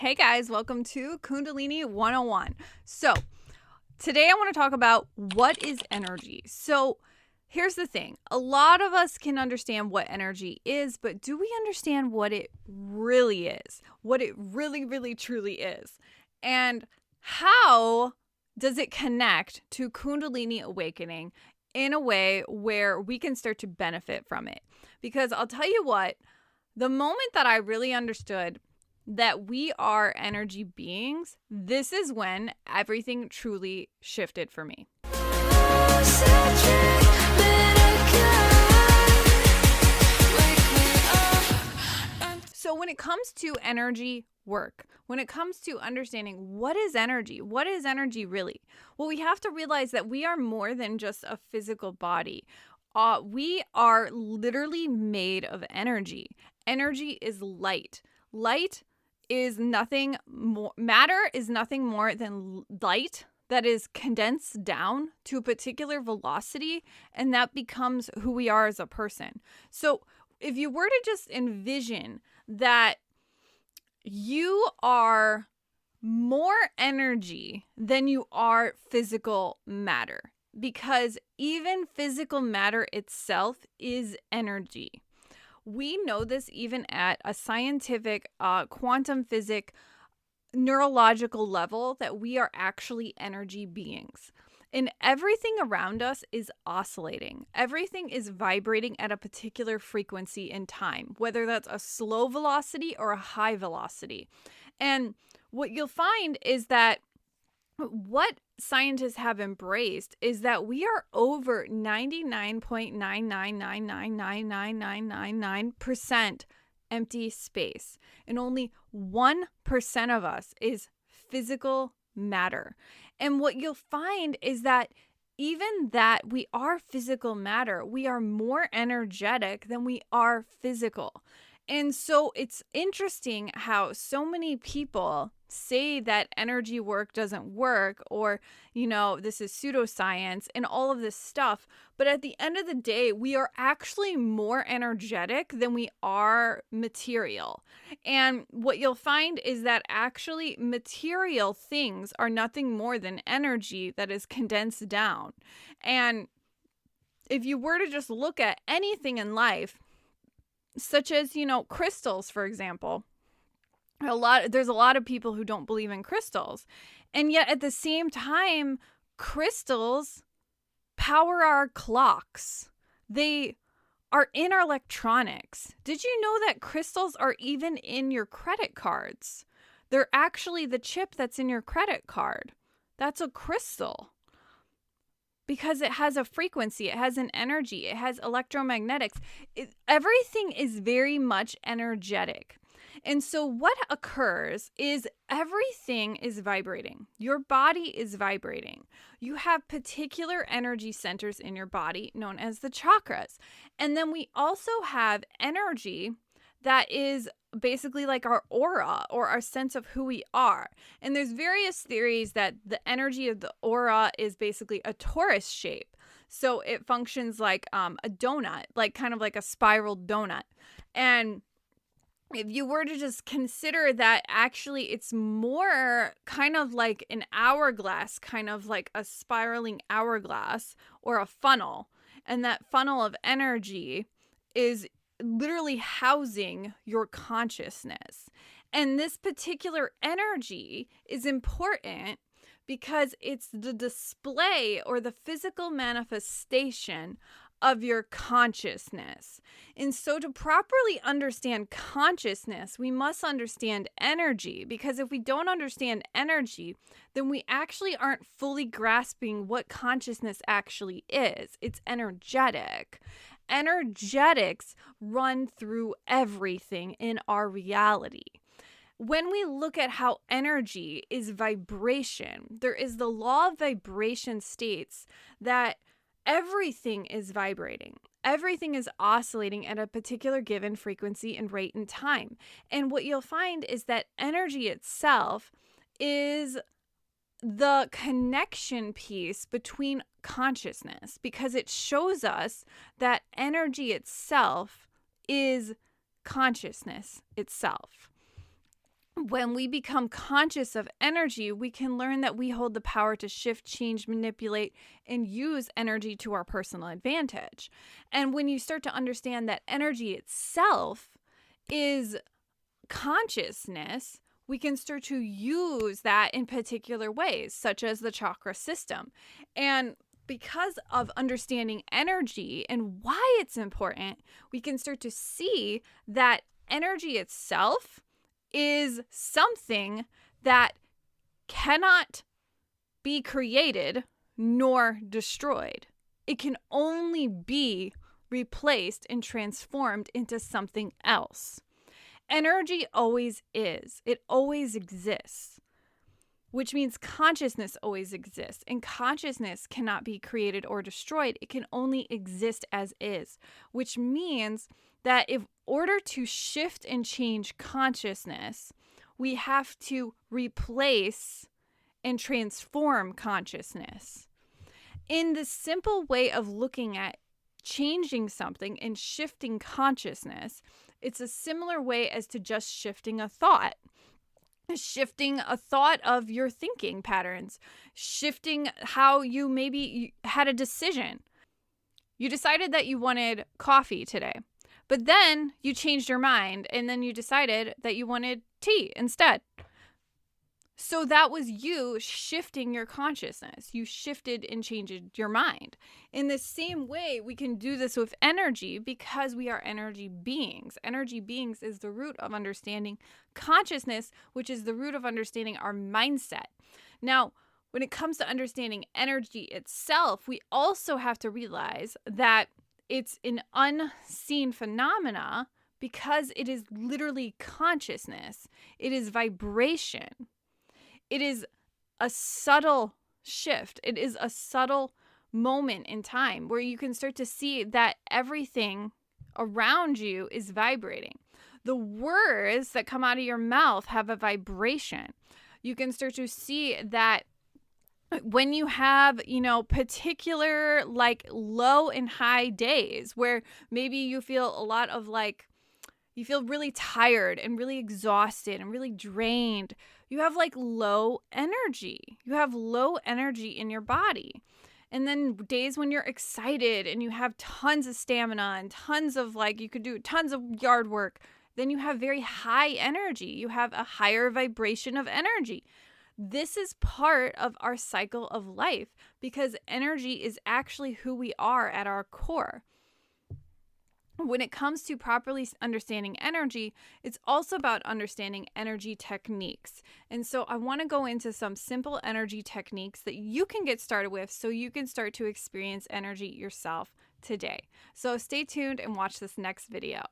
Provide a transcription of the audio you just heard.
Hey guys, welcome to Kundalini 101. So, today I want to talk about what is energy. So, here's the thing. A lot of us can understand what energy is, but do we understand what it really is? What it really, really, truly is? And how does it connect to Kundalini Awakening in a way where we can start to benefit from it? Because I'll tell you what, the moment that I really understood that we are energy beings, this is when everything truly shifted for me. So when it comes to energy work, when it comes to understanding what is energy really? Well, we have to realize that we are more than just a physical body. We are literally made of energy. Energy is light. Light is nothing more, matter is nothing more than light that is condensed down to a particular velocity, and that becomes who we are as a person. So if you were to just envision that you are more energy than you are physical matter, because even physical matter itself is energy. We know this even at a scientific, quantum physics, neurological level, that we are actually energy beings. And everything around us is oscillating. Everything is vibrating at a particular frequency in time, whether that's a slow velocity or a high velocity. And what you'll find is that what scientists have embraced is that we are over 99.999999999% empty space, and only 1% of us is physical matter. And what you'll find is that even that we are physical matter, we are more energetic than we are physical. And so it's interesting how so many people say that energy work doesn't work, or, this is pseudoscience and all of this stuff. But at the end of the day, we are actually more energetic than we are material. And what you'll find is that actually material things are nothing more than energy that is condensed down. And if you were to just look at anything in life, such as, crystals, for example, there's a lot of people who don't believe in crystals. And yet at the same time, crystals power our clocks. They are in our electronics. Did you know that crystals are even in your credit cards? They're actually the chip that's in your credit card. That's a crystal. Because it has a frequency, it has an energy, it has electromagnetics. Everything is very much energetic. And so what occurs is everything is vibrating. Your body is vibrating. You have particular energy centers in your body known as the chakras. And then we also have energy that is basically like our aura, or our sense of who we are. And there's various theories that the energy of the aura is basically a torus shape. So it functions like a donut, like kind of like a spiral donut. And if you were to just consider that actually it's more kind of like an hourglass, kind of like a spiraling hourglass or a funnel, and that funnel of energy is literally housing your consciousness. And this particular energy is important because it's the display or the physical manifestation of your consciousness. And so to properly understand consciousness, we must understand energy, because if we don't understand energy, then we actually aren't fully grasping what consciousness actually is. It's energetic. Energetics run through everything in our reality. When we look at how energy is vibration, there is the law of vibration states that everything is vibrating. Everything is oscillating at a particular given frequency and rate and time. And what you'll find is that energy itself is the connection piece between consciousness, because it shows us that energy itself is consciousness itself. when we become conscious of energy, we can learn that we hold the power to shift, change, manipulate, and use energy to our personal advantage. And when you start to understand that energy itself is consciousness, we can start to use that in particular ways, such as the chakra system. And because of understanding energy and why it's important, we can start to see that energy itself is something that cannot be created nor destroyed. It can only be replaced and transformed into something else. Energy always is. It always exists, which means consciousness always exists. And consciousness cannot be created or destroyed. It can only exist as is, which means that in order to shift and change consciousness, we have to replace and transform consciousness. In the simple way of looking at changing something and shifting consciousness, it's a similar way as to just shifting a thought. Shifting a thought of your thinking patterns, shifting how you maybe had a decision. You decided that you wanted coffee today, but then you changed your mind and then you decided that you wanted tea instead. So that was you shifting your consciousness. You shifted and changed your mind. In the same way, we can do this with energy because we are energy beings. Energy beings is the root of understanding consciousness, which is the root of understanding our mindset. Now, when it comes to understanding energy itself, we also have to realize that it's an unseen phenomena because it is literally consciousness. It is vibration. It is a subtle shift. It is a subtle moment in time where you can start to see that everything around you is vibrating. The words that come out of your mouth have a vibration. You can start to see that when you have, particular like low and high days where maybe you feel a lot of you feel really tired and really exhausted and really drained. You have low energy. You have low energy in your body. And then days when you're excited and you have tons of stamina and tons of you could do tons of yard work, then you have very high energy. You have a higher vibration of energy. This is part of our cycle of life because energy is actually who we are at our core. When it comes to properly understanding energy, it's also about understanding energy techniques. And so I want to go into some simple energy techniques that you can get started with so you can start to experience energy yourself today. So stay tuned and watch this next video.